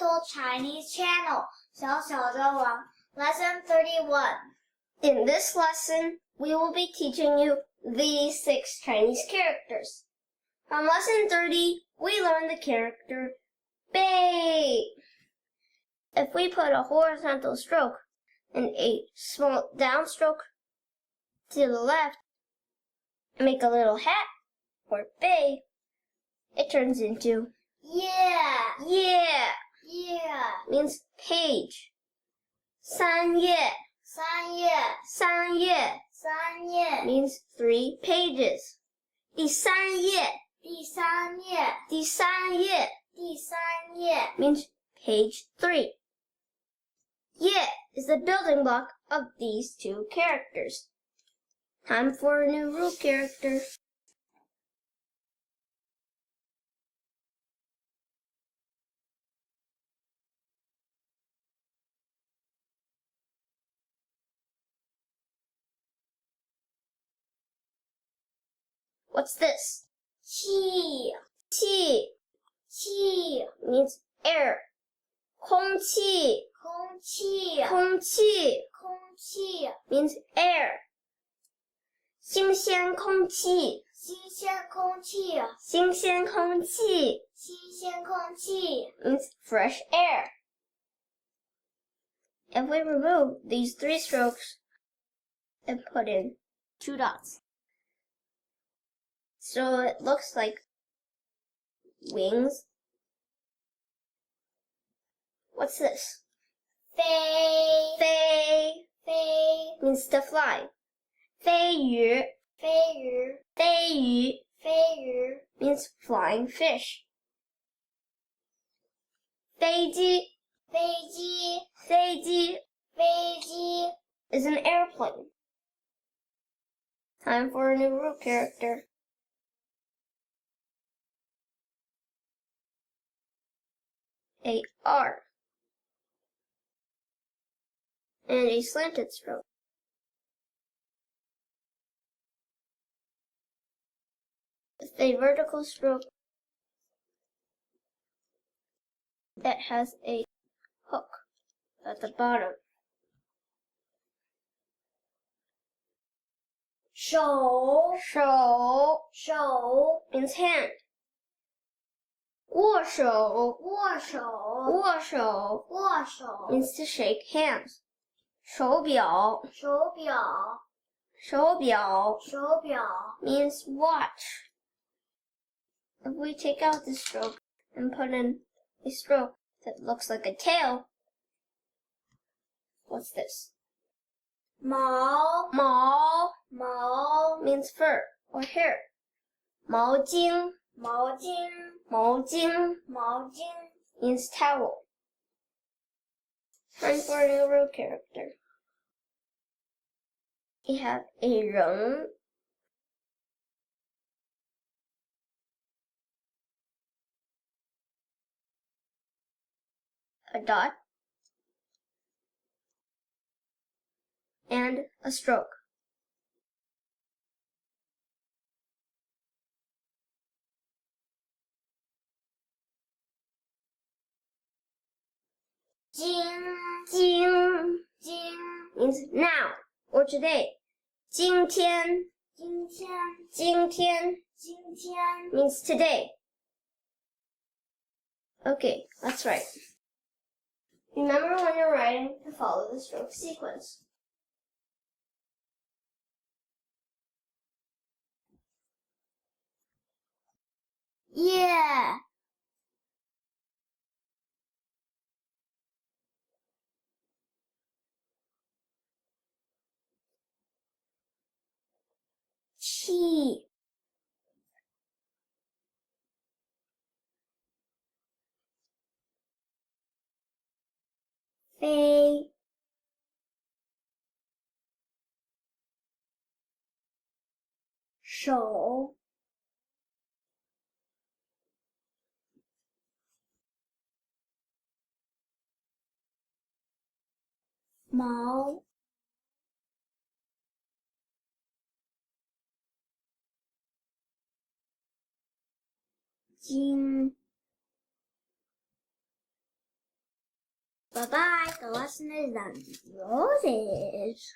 Little Chinese Channel, 小小的网, Lesson 31. In this lesson, we will be teaching you these 6 Chinese characters. From Lesson 30, we learned the character Bei. If we put a horizontal stroke and a small downstroke to the left, make a little hat, or Bei, it turns into Yeah, yeah, yeah. means page. 3页, 3页, 3页3页, means 3 pages. 第3页, 第3页, 第3页第3页 means page 3. Yeah is the building block of these 2 characters. Time for a new rule character. What's this? 气 Qi 气 means air. 空气空气空气空气 means air. 新鲜空气新鲜空气新鲜空气新鲜空气 means fresh air. If we remove these 3 strokes and put in 2 dots, so it looks like wings. What's this? 飞飞飞 means to fly. 飞鱼飞鱼飞鱼飞鱼 means flying fish. 飞机飞机飞机飞机 is an airplane. Time for a new rule character. A R and a slanted stroke. With a vertical stroke that has a hook at the bottom. 手手手 means hand. 握手握手握手握手 means to shake hands. 手表手表手表手表 means watch. If we take out the stroke and put in a stroke that looks like a tail, what's this? 毛毛毛 means fur or hair. 毛巾毛巾毛巾毛巾 means towel. Time for a new road character. We have a 人 a dot, and a stroke. 今今今 means now or today. 今天今天今天今天 means today. Okay, let's write. Remember when you're writing to follow the stroke sequence. Yeah 气飞手毛巾 Bye-bye. The lesson is done. Roses.